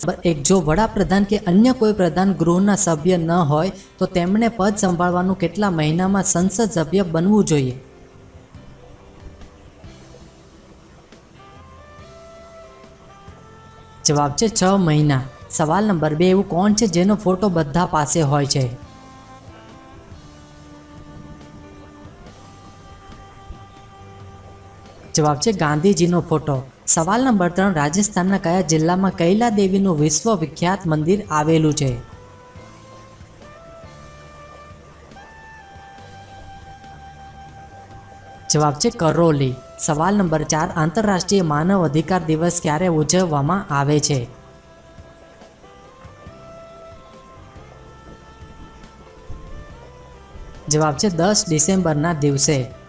એક જો વડાપ્રધાન કે અન્ય કોઈ પ્રધાન ગૃહના સભ્ય ન હોય તો તેમણે પદ સંભાળવાનું કેટલા મહિનામાં સંસદ સભ્ય બનવું જોઈએ? જવાબ છે 6 મહિના. સવાલ નંબર 2, એવું કોણ છે જેનો ફોટો બધા પાસે હોય છે? જવાબ છે ગાંધીજીનો ફોટો. સવાલ નંબર 3, રાજસ્થાનના કયા જિલ્લામાં કૈલા દેવીનું વિશ્વવિખ્યાત મંદિર આવેલું છે? જવાબ છે કરૌલી. સવાલ નંબર 4, આંતરરાષ્ટ્રીય માનવ અધિકાર દિવસ ક્યારે ઉજવવામાં આવે છે? જવાબ છે 10 ડિસેમ્બરના દિવસે.